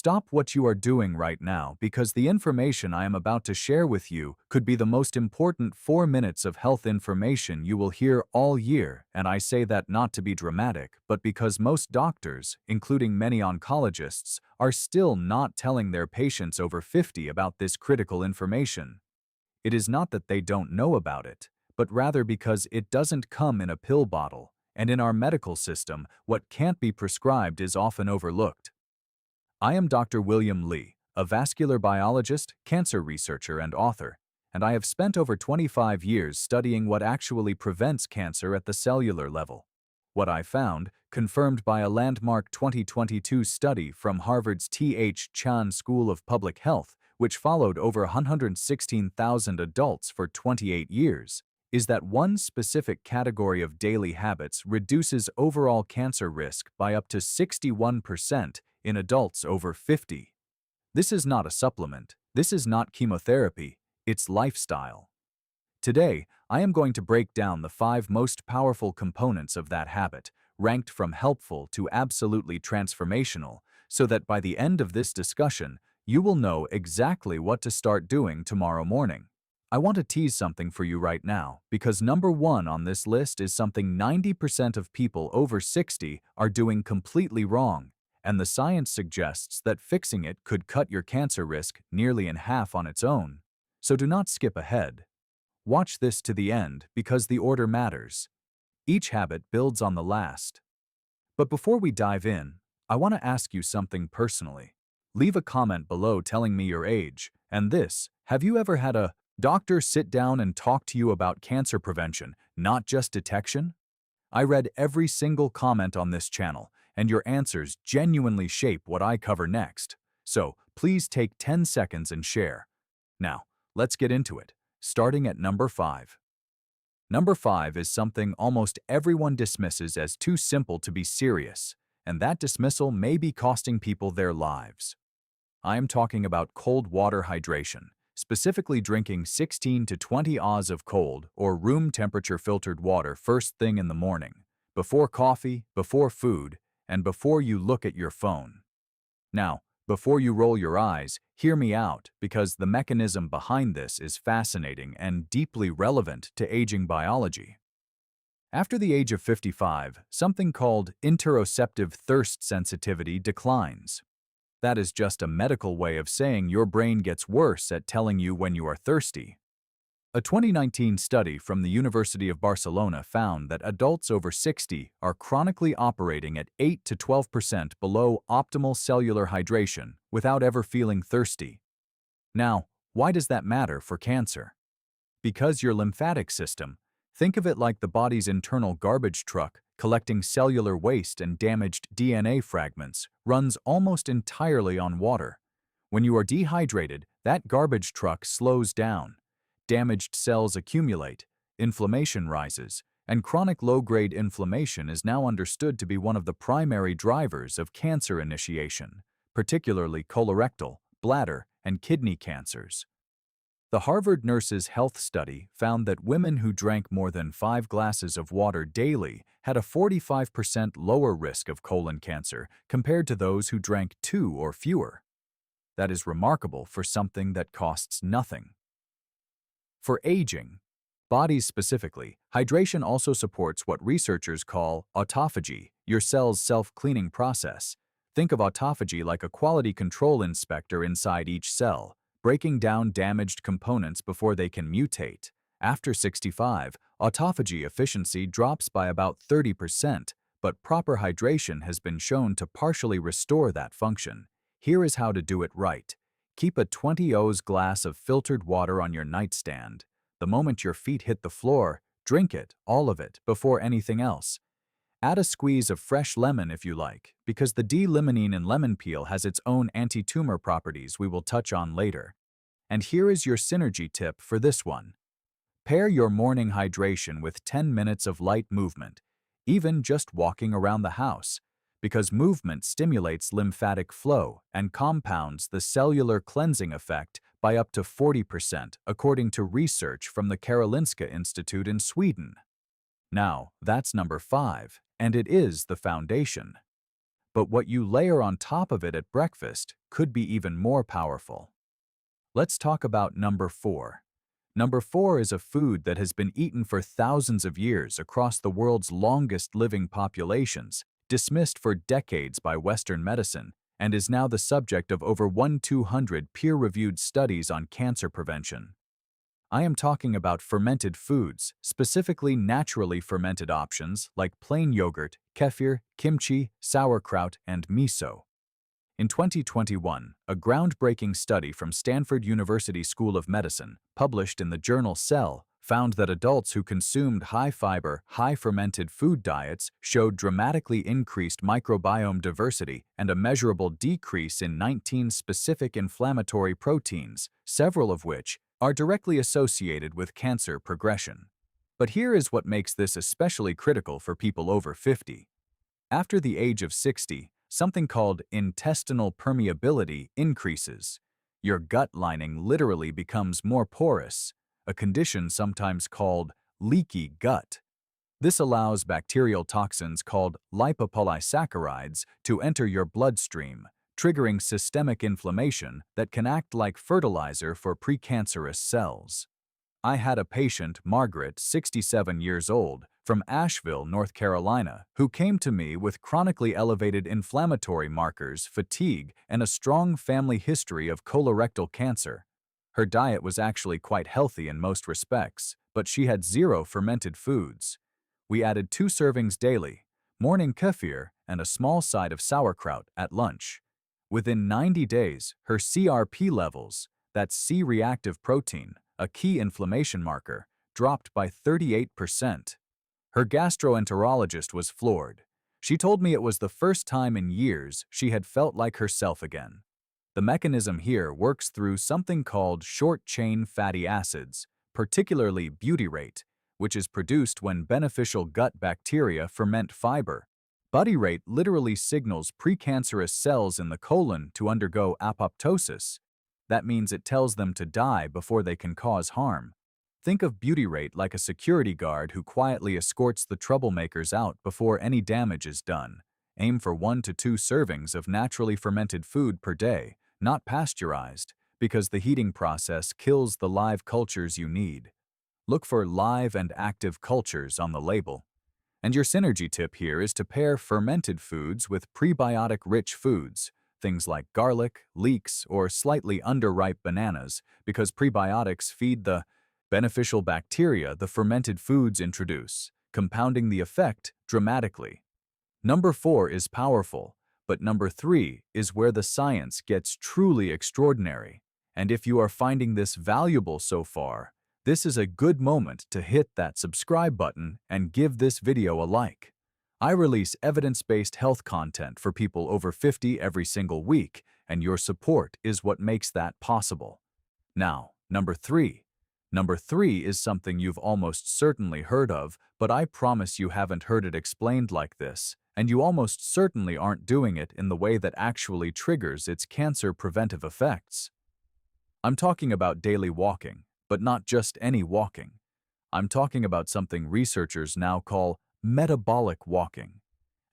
Stop what you are doing right now because the information I am about to share with you could be the most important 4 minutes of health information you will hear all year, and I say that not to be dramatic, but because most doctors, including many oncologists, are still not telling their patients over 50 about this critical information. It is not that they don't know about it, but rather because it doesn't come in a pill bottle, and in our medical system, what can't be prescribed is often overlooked. I am Dr. William Lee, a vascular biologist, cancer researcher, and author, and I have spent over 25 years studying what actually prevents cancer at the cellular level. What I found, confirmed by a landmark 2022 study from Harvard's T.H. Chan School of Public Health, which followed over 116,000 adults for 28 years, is that one specific category of daily habits reduces overall cancer risk by up to 61% in adults over 50. This is not a supplement, this is not chemotherapy, it's lifestyle. Today, I am going to break down the 5 most powerful components of that habit, ranked from helpful to absolutely transformational, so that by the end of this discussion, you will know exactly what to start doing tomorrow morning. I want to tease something for you right now, because number 1 on this list is something 90% of people over 60 are doing completely wrong, and the science suggests that fixing it could cut your cancer risk nearly in half on its own. So do not skip ahead. Watch this to the end because the order matters. Each habit builds on the last. But before we dive in, I want to ask you something personally. Leave a comment below telling me your age, and this: have you ever had a doctor sit down and talk to you about cancer prevention, not just detection? I read every single comment on this channel, and your answers genuinely shape what I cover next. So please take 10 seconds and share. Now, let's get into it, starting at number 5. Number 5 is something almost everyone dismisses as too simple to be serious, and that dismissal may be costing people their lives. I am talking about cold water hydration, specifically drinking 16 to 20 oz of cold or room temperature filtered water first thing in the morning, before coffee, before food, and before you look at your phone. Now, before you roll your eyes, hear me out, because the mechanism behind this is fascinating and deeply relevant to aging biology. After the age of 55, something called interoceptive thirst sensitivity declines. That is just a medical way of saying your brain gets worse at telling you when you are thirsty. A 2019 study from the University of Barcelona found that adults over 60 are chronically operating at 8 to 12% below optimal cellular hydration without ever feeling thirsty. Now, why does that matter for cancer? Because your lymphatic system, think of it like the body's internal garbage truck collecting cellular waste and damaged DNA fragments, runs almost entirely on water. When you are dehydrated, that garbage truck slows down. Damaged cells accumulate, inflammation rises, and chronic low-grade inflammation is now understood to be one of the primary drivers of cancer initiation, particularly colorectal, bladder, and kidney cancers. The Harvard Nurses' Health Study found that women who drank more than 5 glasses of water daily had a 45% lower risk of colon cancer compared to those who drank 2 or fewer. That is remarkable for something that costs nothing. For aging bodies specifically, hydration also supports what researchers call autophagy, your cell's self-cleaning process. Think of autophagy like a quality control inspector inside each cell, breaking down damaged components before they can mutate. After 65, autophagy efficiency drops by about 30%, but proper hydration has been shown to partially restore that function. Here is how to do it right. Keep a 20 oz glass of filtered water on your nightstand. The moment your feet hit the floor, drink it, all of it, before anything else. Add a squeeze of fresh lemon if you like, because the D-limonene in lemon peel has its own anti-tumor properties we will touch on later. And here is your synergy tip for this one. Pair your morning hydration with 10 minutes of light movement, even just walking around the house, because movement stimulates lymphatic flow and compounds the cellular cleansing effect by up to 40%, according to research from the Karolinska Institute in Sweden. Now, that's number 5, and it is the foundation. But what you layer on top of it at breakfast, could be even more powerful. Let's talk about number 4. Number 4 is a food that has been eaten for thousands of years across the world's longest living populations, dismissed for decades by Western medicine, and is now the subject of over 1,200 peer-reviewed studies on cancer prevention. I am talking about fermented foods, specifically naturally fermented options like plain yogurt, kefir, kimchi, sauerkraut, and miso. In 2021, a groundbreaking study from Stanford University School of Medicine, published in the journal Cell, found that adults who consumed high-fiber, high-fermented food diets showed dramatically increased microbiome diversity and a measurable decrease in 19 specific inflammatory proteins, several of which are directly associated with cancer progression. But here is what makes this especially critical for people over 50. After the age of 60, something called intestinal permeability increases. Your gut lining literally becomes more porous, a condition sometimes called leaky gut. This allows bacterial toxins called lipopolysaccharides to enter your bloodstream, triggering systemic inflammation that can act like fertilizer for precancerous cells. I had a patient, Margaret, 67 years old, from Asheville, North Carolina, who came to me with chronically elevated inflammatory markers, fatigue, and a strong family history of colorectal cancer. Her diet was actually quite healthy in most respects, but she had zero fermented foods. We added 2 servings daily, morning kefir and a small side of sauerkraut at lunch. Within 90 days, her CRP levels, that's C-reactive protein, a key inflammation marker, dropped by 38%. Her gastroenterologist was floored. She told me it was the first time in years she had felt like herself again. The mechanism here works through something called short-chain fatty acids, particularly butyrate, which is produced when beneficial gut bacteria ferment fiber. Butyrate literally signals precancerous cells in the colon to undergo apoptosis. That means it tells them to die before they can cause harm. Think of butyrate like a security guard who quietly escorts the troublemakers out before any damage is done. Aim for 1 to 2 servings of naturally fermented food per day, not pasteurized, because the heating process kills the live cultures you need. Look for live and active cultures on the label. And your synergy tip here is to pair fermented foods with prebiotic-rich foods, things like garlic, leeks, or slightly underripe bananas, because prebiotics feed the beneficial bacteria the fermented foods introduce, compounding the effect dramatically. Number 4 is powerful, but number 3 is where the science gets truly extraordinary. And if you are finding this valuable so far, this is a good moment to hit that subscribe button and give this video a like. I release evidence-based health content for people over 50 every single week, and your support is what makes that possible. Now, number 3. Number 3 is something you've almost certainly heard of, but I promise you haven't heard it explained like this, and you almost certainly aren't doing it in the way that actually triggers its cancer preventive effects. I'm talking about daily walking, but not just any walking. I'm talking about something researchers now call metabolic walking.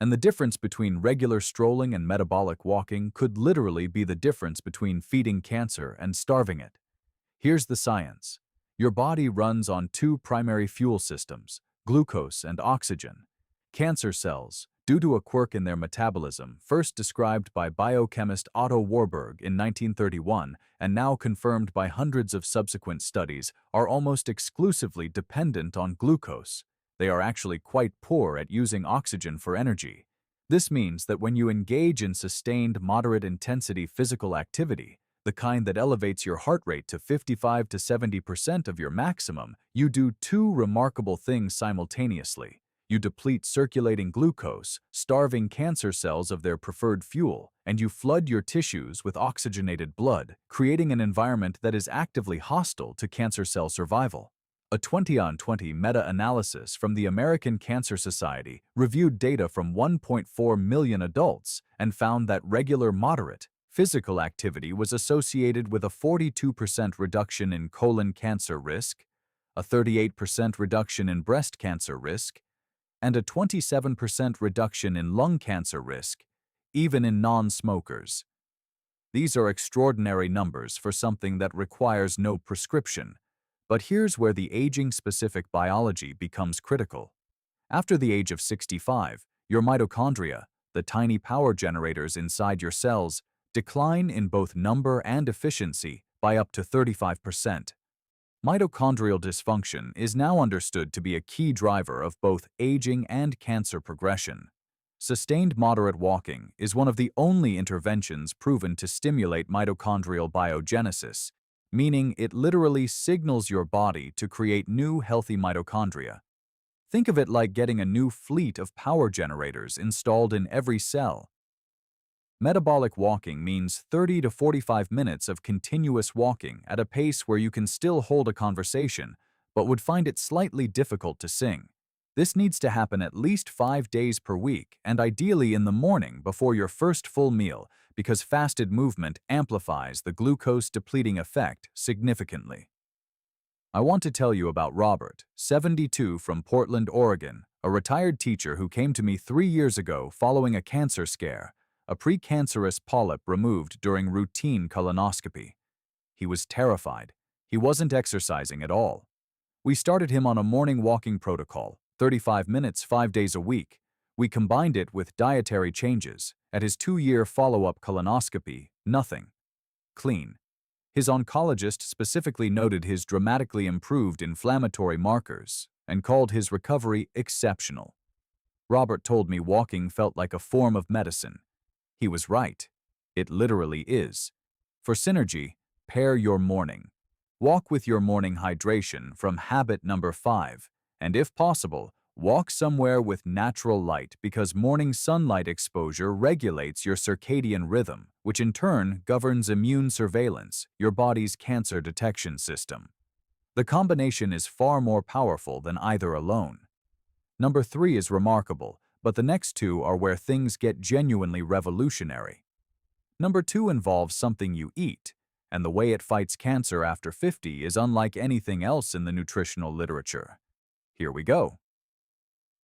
And the difference between regular strolling and metabolic walking could literally be the difference between feeding cancer and starving it. Here's the science. Your body runs on 2 primary fuel systems, glucose and oxygen. Cancer cells, due to a quirk in their metabolism first described by biochemist Otto Warburg in 1931 and now confirmed by hundreds of subsequent studies, are almost exclusively dependent on glucose. They are actually quite poor at using oxygen for energy. This means that when you engage in sustained moderate-intensity physical activity, the kind that elevates your heart rate to 55 to 70% of your maximum, you do 2 remarkable things simultaneously. You deplete circulating glucose, starving cancer cells of their preferred fuel, and you flood your tissues with oxygenated blood, creating an environment that is actively hostile to cancer cell survival. A 20-on-20 meta-analysis from the American Cancer Society reviewed data from 1.4 million adults and found that regular moderate physical activity was associated with a 42% reduction in colon cancer risk, a 38% reduction in breast cancer risk, and a 27% reduction in lung cancer risk, even in non-smokers. These are extraordinary numbers for something that requires no prescription. But here's where the aging-specific biology becomes critical. After the age of 65, your mitochondria, the tiny power generators inside your cells, decline in both number and efficiency by up to 35%. Mitochondrial dysfunction is now understood to be a key driver of both aging and cancer progression. Sustained moderate walking is one of the only interventions proven to stimulate mitochondrial biogenesis, meaning it literally signals your body to create new healthy mitochondria. Think of it like getting a new fleet of power generators installed in every cell. Metabolic walking means 30 to 45 minutes of continuous walking at a pace where you can still hold a conversation, but would find it slightly difficult to sing. This needs to happen at least 5 days per week, and ideally in the morning before your first full meal, because fasted movement amplifies the glucose-depleting effect significantly. I want to tell you about Robert, 72, from Portland, Oregon, a retired teacher who came to me 3 years ago following a cancer scare, a precancerous polyp removed during routine colonoscopy. He was terrified. He wasn't exercising at all. We started him on a morning walking protocol, 35 minutes 5 days a week. We combined it with dietary changes. At his 2-year follow-up colonoscopy, nothing. Clean. His oncologist specifically noted his dramatically improved inflammatory markers and called his recovery exceptional. Robert told me walking felt like a form of medicine. He was right. It literally is. For synergy, pair your morning. Walk with your morning hydration from habit number 5, and if possible, walk somewhere with natural light because morning sunlight exposure regulates your circadian rhythm, which in turn governs immune surveillance, your body's cancer detection system. The combination is far more powerful than either alone. Number 3 is remarkable, but the next two are where things get genuinely revolutionary. Number 2 involves something you eat, and the way it fights cancer after 50 is unlike anything else in the nutritional literature. Here we go.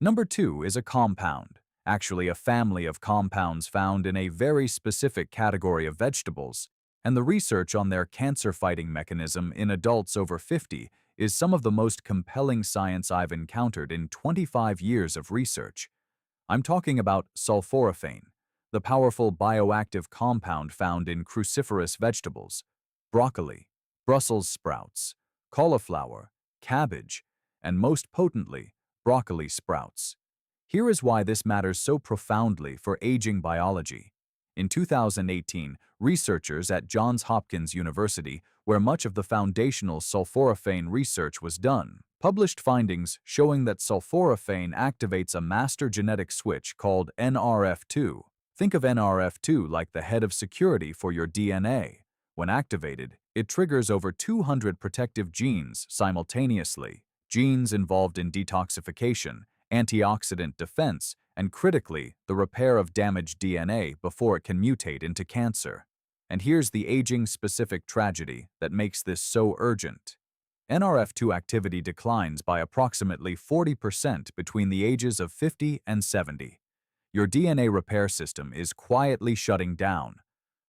Number 2 is a compound, actually a family of compounds found in a very specific category of vegetables, and the research on their cancer-fighting mechanism in adults over 50 is some of the most compelling science I've encountered in 25 years of research. I'm talking about sulforaphane, the powerful bioactive compound found in cruciferous vegetables, broccoli, Brussels sprouts, cauliflower, cabbage, and most potently, broccoli sprouts. Here is why this matters so profoundly for aging biology. In 2018, researchers at Johns Hopkins University, where much of the foundational sulforaphane research was done, published findings showing that sulforaphane activates a master genetic switch called NRF2. Think of NRF2 like the head of security for your DNA. When activated, it triggers over 200 protective genes simultaneously, genes involved in detoxification, antioxidant defense, and critically, the repair of damaged DNA before it can mutate into cancer. And here's the aging-specific tragedy that makes this so urgent. NRF2 activity declines by approximately 40% between the ages of 50 and 70. Your DNA repair system is quietly shutting down.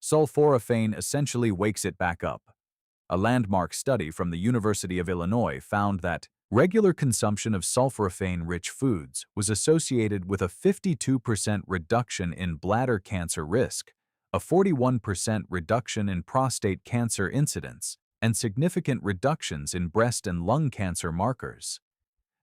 Sulforaphane essentially wakes it back up. A landmark study from the University of Illinois found that regular consumption of sulforaphane-rich foods was associated with a 52% reduction in bladder cancer risk, a 41% reduction in prostate cancer incidence, and significant reductions in breast and lung cancer markers.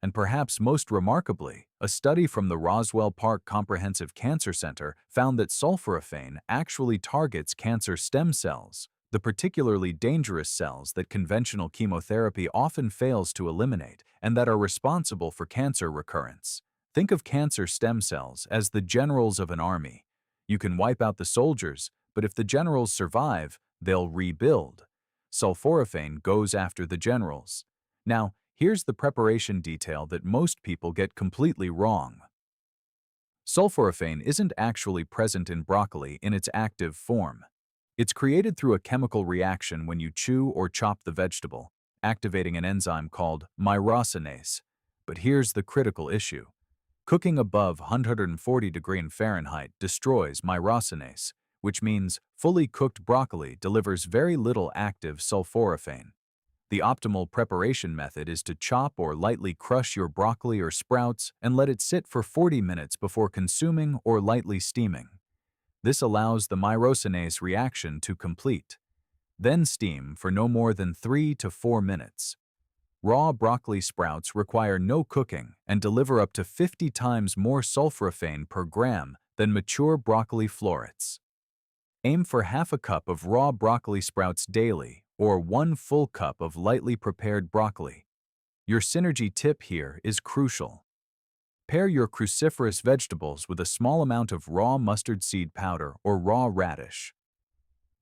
And perhaps most remarkably, a study from the Roswell Park Comprehensive Cancer Center found that sulforaphane actually targets cancer stem cells, the particularly dangerous cells that conventional chemotherapy often fails to eliminate and that are responsible for cancer recurrence. Think of cancer stem cells as the generals of an army. You can wipe out the soldiers, but if the generals survive, they'll rebuild. Sulforaphane goes after the generals. Now, here's the preparation detail that most people get completely wrong. Sulforaphane isn't actually present in broccoli in its active form. It's created through a chemical reaction when you chew or chop the vegetable, activating an enzyme called myrosinase. But here's the critical issue. Cooking above 140 degrees Fahrenheit destroys myrosinase, which means fully cooked broccoli delivers very little active sulforaphane. The optimal preparation method is to chop or lightly crush your broccoli or sprouts and let it sit for 40 minutes before consuming or lightly steaming. This allows the myrosinase reaction to complete. Then steam for no more than 3 to 4 minutes. Raw broccoli sprouts require no cooking and deliver up to 50 times more sulforaphane per gram than mature broccoli florets. Aim for half a cup of raw broccoli sprouts daily or 1 full cup of lightly prepared broccoli. Your synergy tip here is crucial. Pair your cruciferous vegetables with a small amount of raw mustard seed powder or raw radish.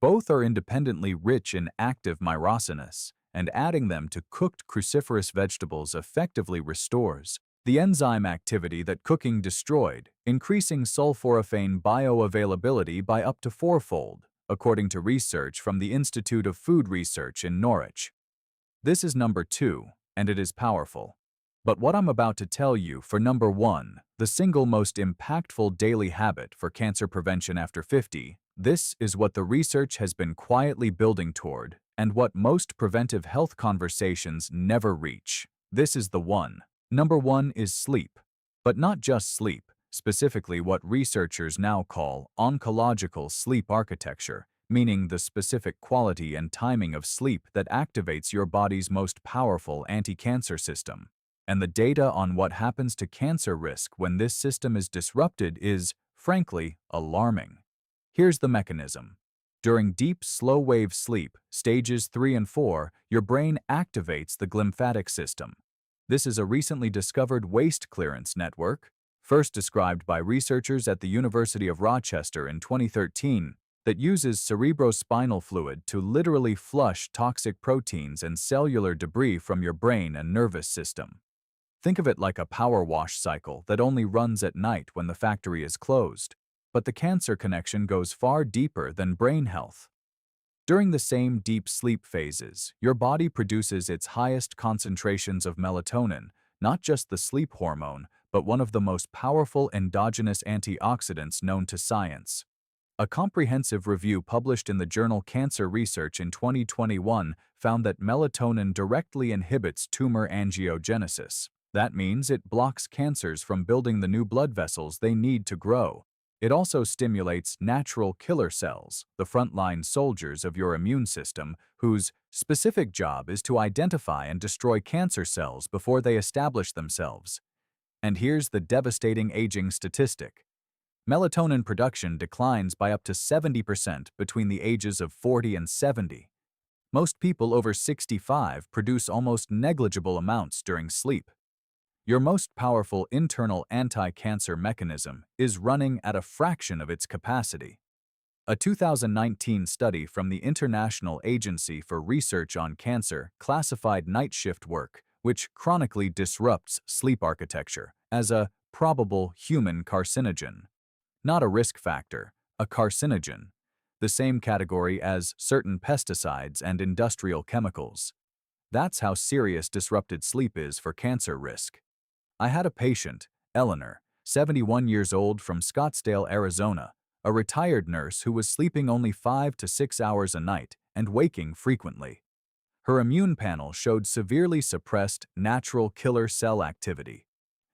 Both are independently rich in active myrosinase, and adding them to cooked cruciferous vegetables effectively restores the enzyme activity that cooking destroyed, increasing sulforaphane bioavailability by up to 4-fold, according to research from the Institute of Food Research in Norwich. This is number 2, and it is powerful. But what I'm about to tell you for number 1, the single most impactful daily habit for cancer prevention after 50, this is what the research has been quietly building toward, and what most preventive health conversations never reach. This is the one. Number 1 is sleep. But not just sleep, specifically what researchers now call oncological sleep architecture, meaning the specific quality and timing of sleep that activates your body's most powerful anti-cancer system. And the data on what happens to cancer risk when this system is disrupted is, frankly, alarming. Here's the mechanism. During deep, slow-wave sleep, stages 3 and 4, your brain activates the glymphatic system. This is a recently discovered waste clearance network, first described by researchers at the University of Rochester in 2013, that uses cerebrospinal fluid to literally flush toxic proteins and cellular debris from your brain and nervous system. Think of it like a power wash cycle that only runs at night when the factory is closed. But the cancer connection goes far deeper than brain health. During the same deep sleep phases, your body produces its highest concentrations of melatonin, not just the sleep hormone, but one of the most powerful endogenous antioxidants known to science. A comprehensive review published in the journal Cancer Research in 2021 found that melatonin directly inhibits tumor angiogenesis. That means it blocks cancers from building the new blood vessels they need to grow. It also stimulates natural killer cells, the frontline soldiers of your immune system, whose specific job is to identify and destroy cancer cells before they establish themselves. And here's the devastating aging statistic. Melatonin production declines by up to 70% between the ages of 40 and 70. Most people over 65 produce almost negligible amounts during sleep. Your most powerful internal anti-cancer mechanism is running at a fraction of its capacity. A 2019 study from the International Agency for Research on Cancer classified night shift work, which chronically disrupts sleep architecture, as a probable human carcinogen. Not a risk factor, a carcinogen, the same category as certain pesticides and industrial chemicals. That's how serious disrupted sleep is for cancer risk. I had a patient, Eleanor, 71 years old from Scottsdale, Arizona, a retired nurse who was sleeping only 5 to 6 hours a night and waking frequently. Her immune panel showed severely suppressed natural killer cell activity.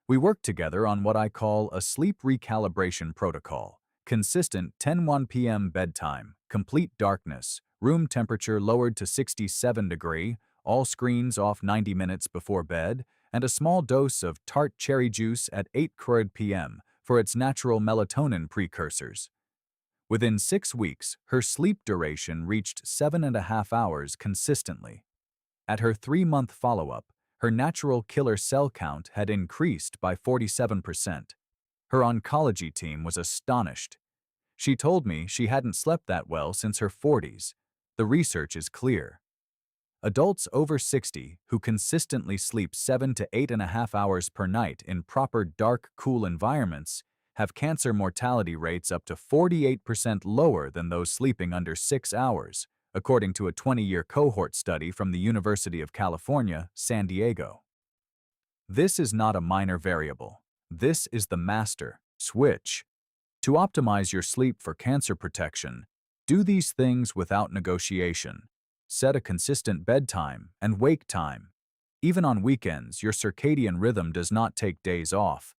We worked together on what I call a sleep recalibration protocol: consistent 10:01 p.m. bedtime, complete darkness, room temperature lowered to 67 degrees, all screens off 90 minutes before bed, and a small dose of tart cherry juice at 8 p.m. for its natural melatonin precursors. Within 6 weeks, her sleep duration reached 7.5 hours consistently. At her 3-month follow-up, her natural killer cell count had increased by 47%. Her oncology team was astonished. She told me she hadn't slept that well since her 40s. The research is clear. Adults over 60 who consistently sleep 7 to 8.5 hours per night in proper dark, cool environments have cancer mortality rates up to 48% lower than those sleeping under 6 hours, according to a 20-year cohort study from the University of California, San Diego. This is not a minor variable. This is the master switch. To optimize your sleep for cancer protection, do these things without negotiation. Set a consistent bedtime and wake time. Even on weekends, your circadian rhythm does not take days off.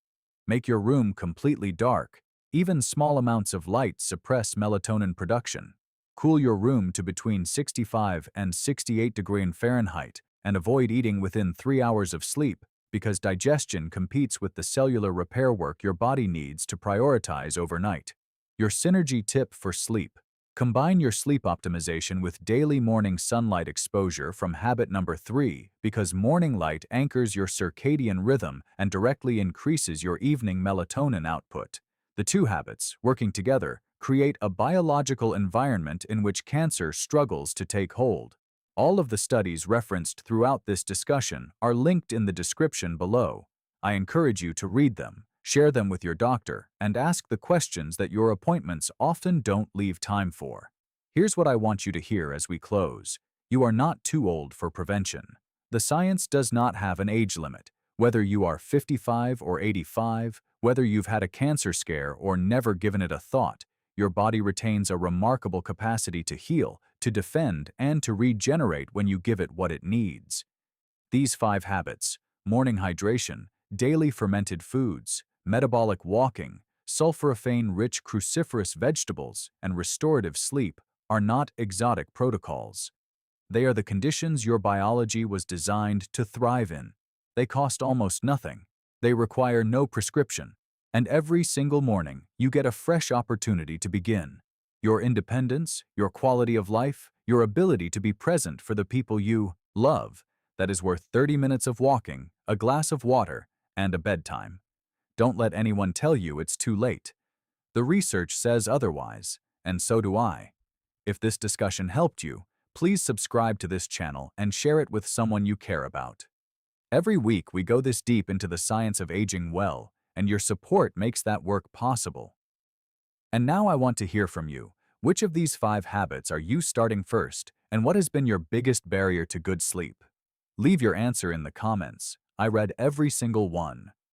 Make your room completely dark. Even small amounts of light suppress melatonin production. Cool your room to between 65 and 68 degrees Fahrenheit and avoid eating within 3 hours of sleep because digestion competes with the cellular repair work your body needs to prioritize overnight. Your synergy tip for sleep. Combine your sleep optimization with daily morning sunlight exposure from habit number 3 because morning light anchors your circadian rhythm and directly increases your evening melatonin output. The two habits, working together, create a biological environment in which cancer struggles to take hold. All of the studies referenced throughout this discussion are linked in the description below. I encourage you to read them, share them with your doctor, and ask the questions that your appointments often don't leave time for. Here's what I want you to hear as we close. You are not too old for prevention. The science does not have an age limit. Whether you are 55 or 85, whether you've had a cancer scare or never given it a thought, your body retains a remarkable capacity to heal, to defend, and to regenerate when you give it what it needs. These 5 habits, morning hydration, daily fermented foods, metabolic walking, sulforaphane-rich cruciferous vegetables, and restorative sleep, are not exotic protocols. They are the conditions your biology was designed to thrive in. They cost almost nothing. They require no prescription. And every single morning, you get a fresh opportunity to begin. Your independence, your quality of life, your ability to be present for the people you love, that is worth 30 minutes of walking, a glass of water, and a bedtime. Don't let anyone tell you it's too late. The research says otherwise, and so do I. If this discussion helped you, please subscribe to this channel and share it with someone you care about. Every week we go this deep into the science of aging well, and your support makes that work possible. And now I want to hear from you. Which of these 5 habits are you starting first, and what has been your biggest barrier to good sleep? Leave your answer in the comments. I read every single one.